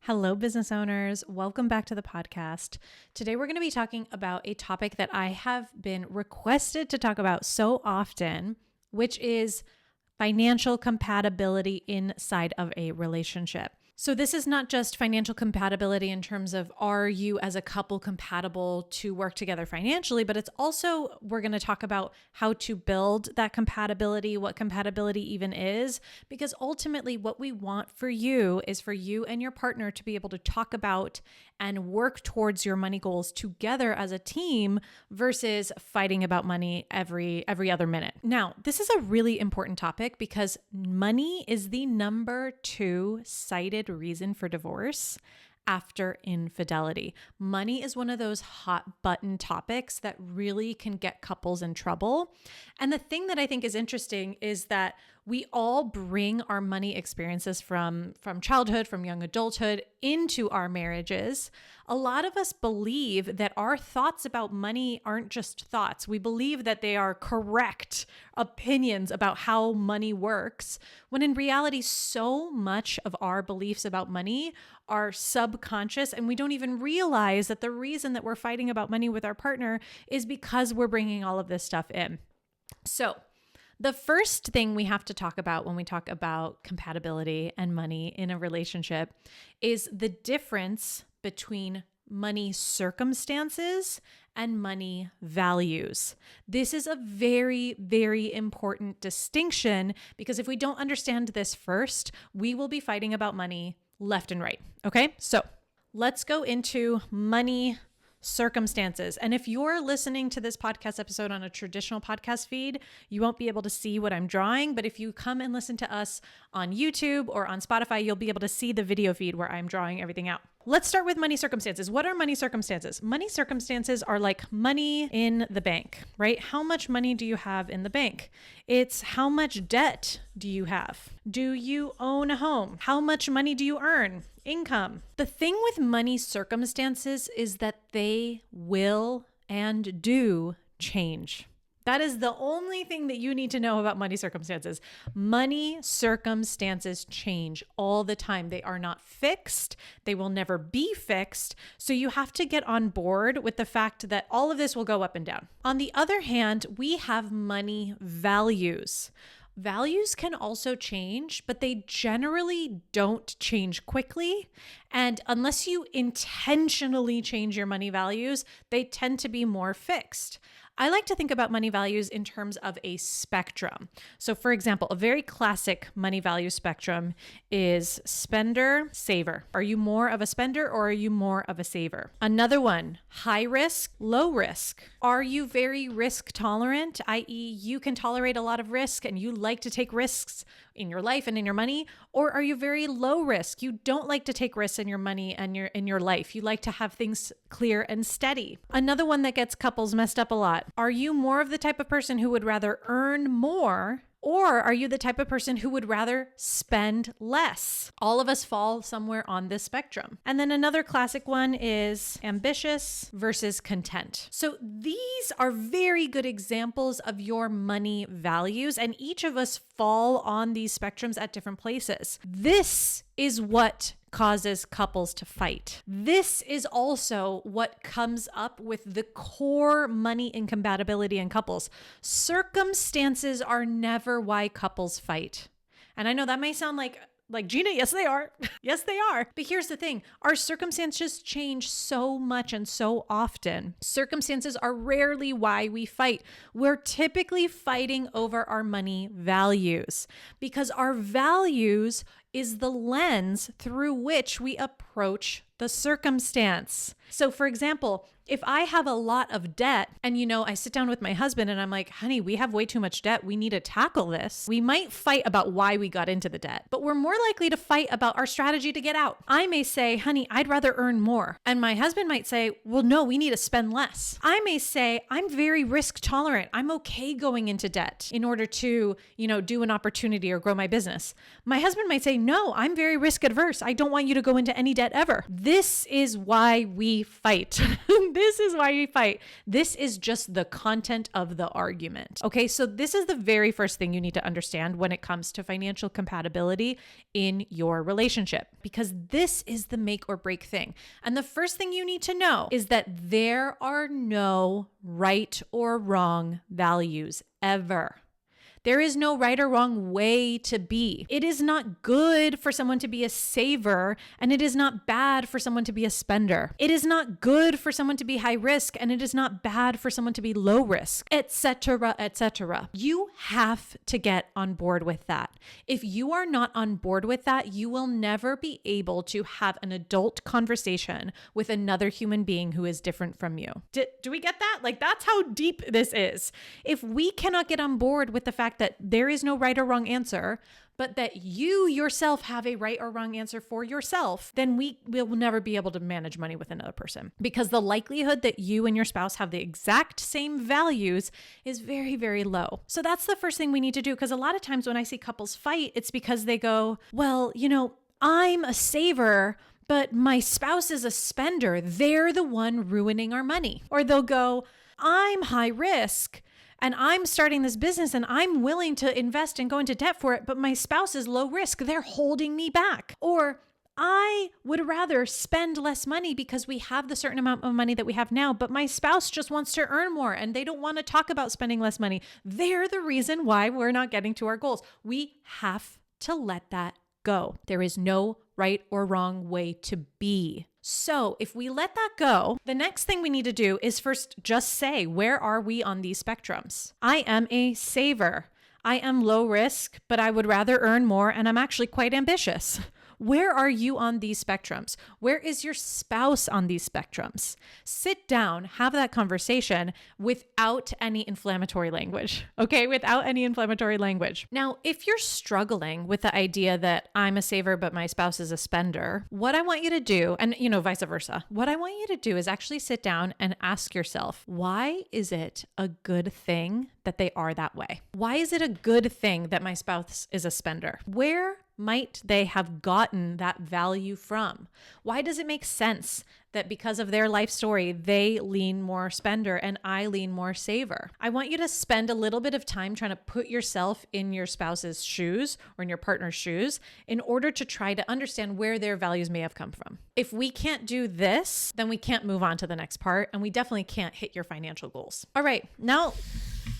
Hello, business owners. Welcome back to the podcast. Today, we're going to be talking about a topic that I have been requested to talk about so often, which is financial compatibility inside of a relationship. So this is not just financial compatibility in terms of are you as a couple compatible to work together financially, but it's also, we're going to talk about how to build that compatibility, what compatibility even is, because ultimately what we want for you is for you and your partner to be able to talk about and work towards your money goals together as a team versus fighting about money every other minute. Now, this is a really important topic because money is the number 2 cited reason for divorce after infidelity. Money is one of those hot button topics that really can get couples in trouble. And the thing that I think is interesting is that we all bring our money experiences from childhood, from young adulthood into our marriages. A lot of us believe that our thoughts about money aren't just thoughts. We believe that they are correct opinions about how money works, when in reality, so much of our beliefs about money are subconscious, and we don't even realize that the reason that we're fighting about money with our partner is because we're bringing all of this stuff in. So, the first thing we have to talk about when we talk about compatibility and money in a relationship is the difference between money circumstances and money values. This is a very, very important distinction because if we don't understand this first, we will be fighting about money left and right. Okay, so let's go into money circumstances. And if you're listening to this podcast episode on a traditional podcast feed, you won't be able to see what I'm drawing. But if you come and listen to us on YouTube or on Spotify, you'll be able to see the video feed where I'm drawing everything out. Let's start with money circumstances. What are money circumstances? Money circumstances are like money in the bank, right? How much money do you have in the bank? It's how much debt do you have? Do you own a home? How much money do you earn? Income. The thing with money circumstances is that they will and do change. That is the only thing that you need to know about money circumstances. Money circumstances change all the time. They are not fixed. They will never be fixed. So you have to get on board with the fact that all of this will go up and down. On the other hand, we have money values. Values can also change, but they generally don't change quickly. And unless you intentionally change your money values, they tend to be more fixed. I like to think about money values in terms of a spectrum. So for example, a very classic money value spectrum is spender, saver. Are you more of a spender or are you more of a saver? Another one, high risk, low risk. Are you very risk tolerant, i.e. you can tolerate a lot of risk and you like to take risks in your life and in your money? Or are you very low risk? You don't like to take risks in your money and in your life. You like to have things clear and steady. Another one that gets couples messed up a lot. Are you more of the type of person who would rather earn more, or are you the type of person who would rather spend less? All of us fall somewhere on this spectrum. And then another classic one is ambitious versus content. So these are very good examples of your money values, and each of us fall on these spectrums at different places. This is what causes couples to fight. This is also what comes up with the core money incompatibility in couples. Circumstances are never why couples fight. And I know that may sound like Gina, yes, they are. Yes, they are. But here's the thing. Our circumstances change so much and so often. Circumstances are rarely why we fight. We're typically fighting over our money values because our values is the lens through which we approach the circumstance. So for example, if I have a lot of debt and, I sit down with my husband and I'm like, honey, we have way too much debt. We need to tackle this. We might fight about why we got into the debt, but we're more likely to fight about our strategy to get out. I may say, honey, I'd rather earn more. And my husband might say, well, no, we need to spend less. I may say, I'm very risk tolerant. I'm okay going into debt in order to, do an opportunity or grow my business. My husband might say, no, I'm very risk adverse. I don't want you to go into any debt yet ever. This is why we fight. This is why we fight. This is just the content of the argument. Okay, so this is the very first thing you need to understand when it comes to financial compatibility in your relationship, because this is the make or break thing. And the first thing you need to know is that there are no right or wrong values ever. There is no right or wrong way to be. It is not good for someone to be a saver, and it is not bad for someone to be a spender. It is not good for someone to be high risk, and it is not bad for someone to be low risk, etc., etc. You have to get on board with that. If you are not on board with that, you will never be able to have an adult conversation with another human being who is different from you. Do we get that? Like, that's how deep this is. If we cannot get on board with the fact that there is no right or wrong answer, but that you yourself have a right or wrong answer for yourself, then we will never be able to manage money with another person, because the likelihood that you and your spouse have the exact same values is very, very low. So that's the first thing we need to do, because a lot of times when I see couples fight, it's because they go, well, I'm a saver, but my spouse is a spender. They're the one ruining our money. Or they'll go, I'm high risk, and I'm starting this business and I'm willing to invest and go into debt for it, but my spouse is low risk. They're holding me back. Or I would rather spend less money because we have the certain amount of money that we have now, but my spouse just wants to earn more and they don't want to talk about spending less money. They're the reason why we're not getting to our goals. We have to let that go. There is no right or wrong way to be. So if we let that go, the next thing we need to do is first just say, where are we on these spectrums? I am a saver. I am low risk, but I would rather earn more, and I'm actually quite ambitious. Where are you on these spectrums? Where is your spouse on these spectrums? Sit down, have that conversation without any inflammatory language, okay? Without any inflammatory language. Now, if you're struggling with the idea that I'm a saver, but my spouse is a spender, what I want you to do, and vice versa, what I want you to do is actually sit down and ask yourself, why is it a good thing that they are that way? Why is it a good thing that my spouse is a spender? Where might they have gotten that value from? Why does it make sense that because of their life story, they lean more spender and I lean more saver? I want you to spend a little bit of time trying to put yourself in your spouse's shoes or in your partner's shoes in order to try to understand where their values may have come from. If we can't do this, then we can't move on to the next part, and we definitely can't hit your financial goals. All right, now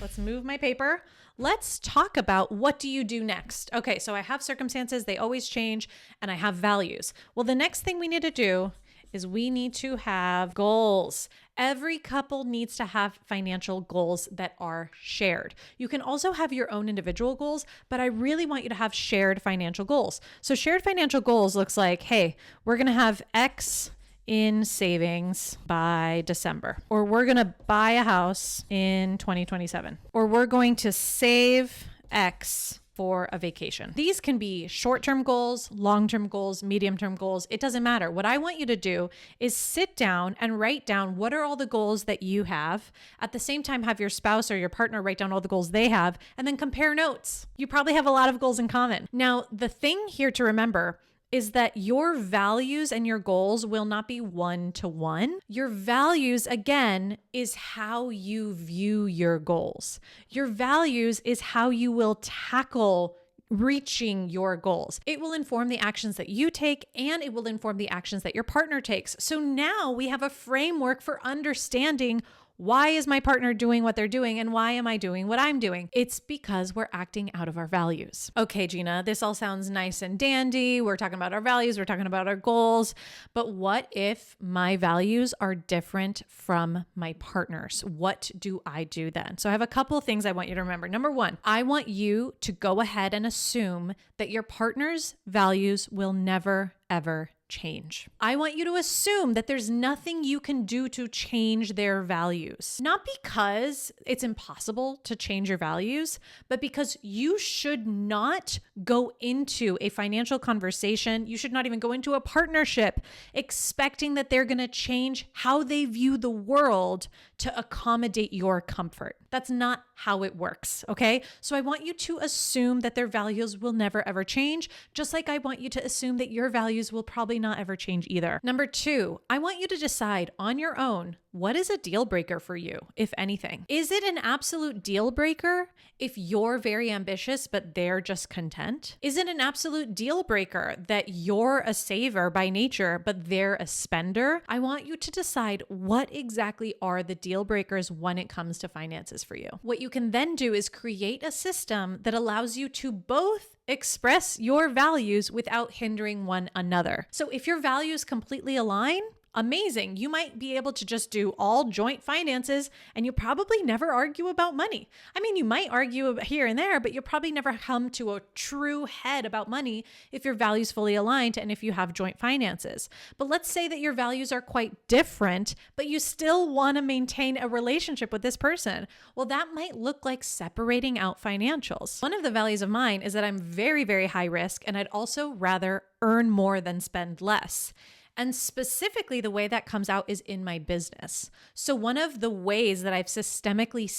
let's move my paper. Let's talk about, what do you do next? Okay, so I have circumstances, they always change, and I have values. Well, the next thing we need to do is we need to have goals. Every couple needs to have financial goals that are shared. You can also have your own individual goals, but I really want you to have shared financial goals. So shared financial goals looks like, hey, we're going to have X in savings by December, or we're going to buy a house in 2027, or we're going to save X for a vacation. These can be short-term goals, long-term goals, medium-term goals. It doesn't matter. What I want you to do is sit down and write down what are all the goals that you have. At the same time, have your spouse or your partner write down all the goals they have, and then compare notes. You probably have a lot of goals in common. Now, the thing here to remember is that your values and your goals will not be one-to-one. Your values, again, is how you view your goals. Your values is how you will tackle reaching your goals. It will inform the actions that you take, and it will inform the actions that your partner takes. So now we have a framework for understanding, why is my partner doing what they're doing and why am I doing what I'm doing? It's because we're acting out of our values. Okay, Gina, this all sounds nice and dandy. We're talking about our values. We're talking about our goals. But what if my values are different from my partner's? What do I do then? So I have a couple of things I want you to remember. Number one, I want you to go ahead and assume that your partner's values will never, ever change. I want you to assume that there's nothing you can do to change their values. Not because it's impossible to change your values, but because you should not go into a financial conversation. You should not even go into a partnership expecting that they're going to change how they view the world to accommodate your comfort. That's not how it works, okay? So I want you to assume that their values will never ever change, just like I want you to assume that your values will probably probably not ever change either. Number 2, I want you to decide on your own, what is a deal breaker for you, if anything? Is it an absolute deal breaker if you're very ambitious, but they're just content? Is it an absolute deal breaker that you're a saver by nature, but they're a spender? I want you to decide what exactly are the deal breakers when it comes to finances for you. What you can then do is create a system that allows you to both express your values without hindering one another. So if your values completely align, amazing. You might be able to just do all joint finances and you probably never argue about money. I mean, you might argue here and there, but you'll probably never come to a true head about money if your values fully aligned and if you have joint finances. But let's say that your values are quite different, but you still want to maintain a relationship with this person. Well, that might look like separating out financials. One of the values of mine is that I'm very, very high risk, and I'd also rather earn more than spend less. And specifically, the way that comes out is in my business. So one of the ways that I've systemically,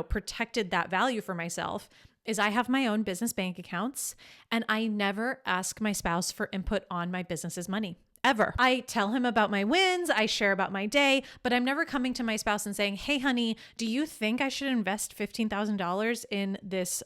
protected that value for myself is I have my own business bank accounts, and I never ask my spouse for input on my business's money. Ever. I tell him about my wins, I share about my day, but I'm never coming to my spouse and saying, hey, honey, do you think I should invest $15,000 in this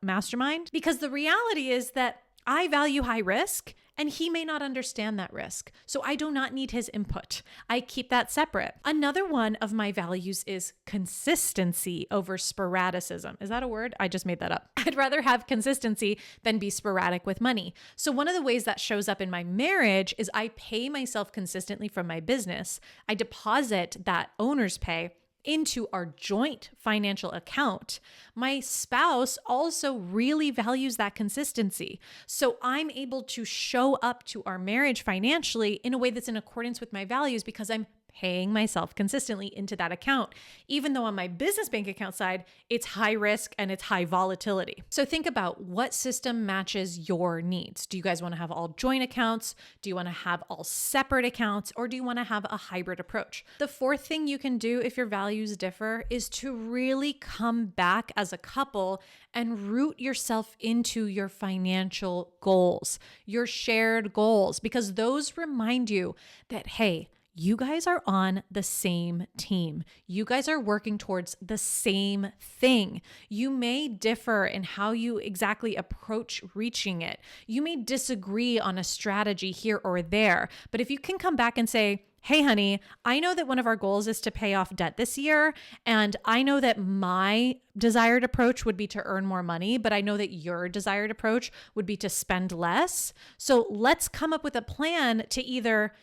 mastermind? Because the reality is that I value high risk, and he may not understand that risk. So I do not need his input. I keep that separate. Another one of my values is consistency over sporadicism. Is that a word? I just made that up. I'd rather have consistency than be sporadic with money. So one of the ways that shows up in my marriage is I pay myself consistently from my business. I deposit that owner's pay into our joint financial account. My spouse also really values that consistency. So I'm able to show up to our marriage financially in a way that's in accordance with my values because I'm paying myself consistently into that account, even though on my business bank account side, it's high risk and it's high volatility. So think about what system matches your needs. Do you guys want to have all joint accounts? Do you want to have all separate accounts? Or do you want to have a hybrid approach? The fourth thing you can do if your values differ is to really come back as a couple and root yourself into your financial goals, your shared goals, because those remind you that, hey, you guys are on the same team. You guys are working towards the same thing. You may differ in how you exactly approach reaching it. You may disagree on a strategy here or there, but if you can come back and say, hey, honey, I know that one of our goals is to pay off debt this year, and I know that my desired approach would be to earn more money, but I know that your desired approach would be to spend less. So let's come up with a plan to either,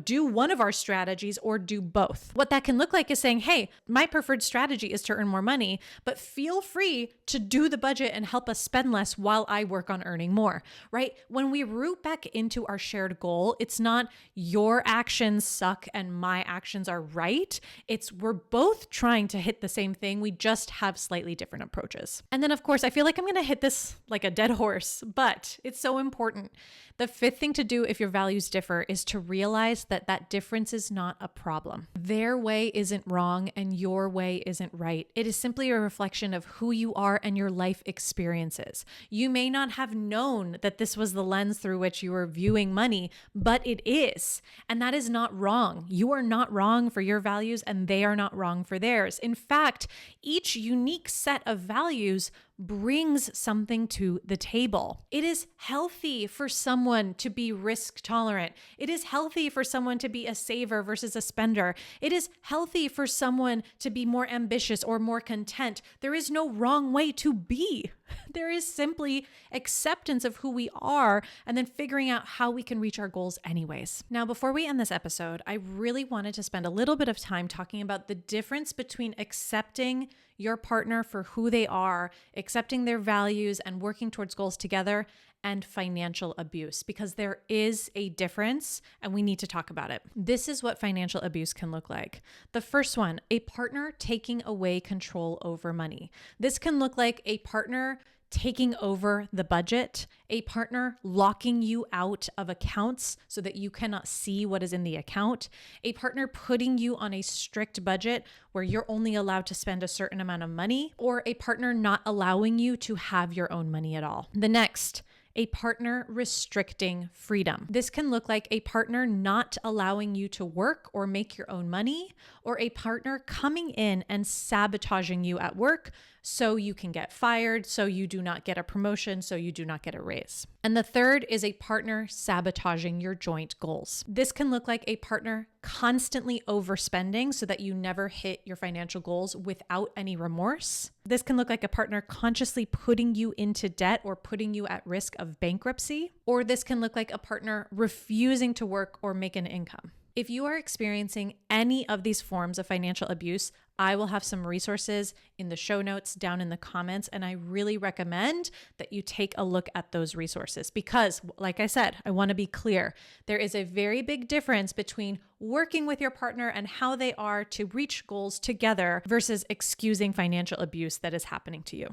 do one of our strategies or do both. What that can look like is saying, hey, my preferred strategy is to earn more money, but feel free to do the budget and help us spend less while I work on earning more, right? When we root back into our shared goal, it's not your actions suck and my actions are right. It's we're both trying to hit the same thing. We just have slightly different approaches. And then, of course, I feel like I'm going to hit this like a dead horse, but it's so important. The fifth thing to do if your values differ is to realize that that difference is not a problem. Their way isn't wrong and your way isn't right. It is simply a reflection of who you are and your life experiences. You may not have known that this was the lens through which you were viewing money, but it is. And that is not wrong. You are not wrong for your values and they are not wrong for theirs. In fact, each unique set of values brings something to the table. It is healthy for someone to be risk tolerant. It is healthy for someone to be a saver versus a spender. It is healthy for someone to be more ambitious or more content. There is no wrong way to be. There is simply acceptance of who we are and then figuring out how we can reach our goals anyways. Now, before we end this episode, I really wanted to spend a little bit of time talking about the difference between accepting your partner for who they are, accepting their values and working towards goals together, and financial abuse, because there is a difference and we need to talk about it. This is what financial abuse can look like. The first one, a partner taking away control over money. This can look like a partner taking over the budget, a partner locking you out of accounts so that you cannot see what is in the account, a partner putting you on a strict budget where you're only allowed to spend a certain amount of money, or a partner not allowing you to have your own money at all. The next, a partner restricting freedom. This can look like a partner not allowing you to work or make your own money, or a partner coming in and sabotaging you at work so you can get fired, so you do not get a promotion, so you do not get a raise. And the third is a partner sabotaging your joint goals. This can look like a partner constantly overspending so that you never hit your financial goals without any remorse. This can look like a partner consciously putting you into debt or putting you at risk of bankruptcy. Or this can look like a partner refusing to work or make an income. If you are experiencing any of these forms of financial abuse, I will have some resources in the show notes down in the comments, and I really recommend that you take a look at those resources because, like I said, I want to be clear. There is a very big difference between working with your partner and how they are to reach goals together versus excusing financial abuse that is happening to you.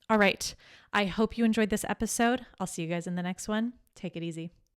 All right. I hope you enjoyed this episode. I'll see you guys in the next one. Take it easy.